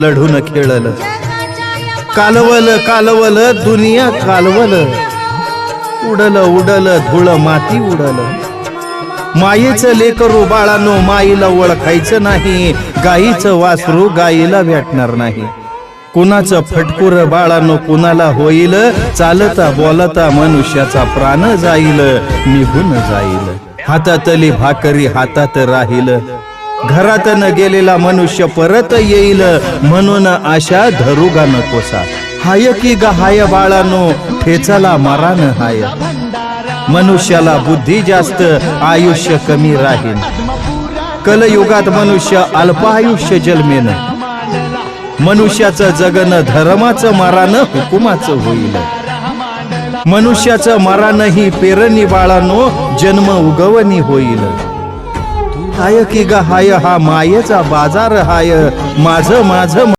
लढून खेळल कालवल कालवल दुनिया कालवल उडल उडल धूळ माती उडल मायेचं लेकरू बाळानो माईला ओळखायचं नाही गाईचं वासरू गाईला भेटणार नाही कुणाचं फटकुर बाळानो कुणाला होईल चालता बोलता मनुष्याचा प्राण जाईल निघून जाईल हातातली भाकरी हातात राहील घरात न गेलेला मनुष्य परत येईल म्हणून आशा धरुगा नकोसा हाय की ग हाय बाळानो ठेचाला मारान हाय मनुष्याला बुद्धी जास्त आयुष्य कमी राहील कलयुगात मनुष्य अल्पायुष्य जन्मेन मनुष्याचं जगन धर्माचं मारान हुकुमाचं होईल मनुष्याचं मारान ही पेरणी बाळानो जन्म उगवणी होईल हाय की ग हाय हा मायेचा बाजार हाय माझ माझ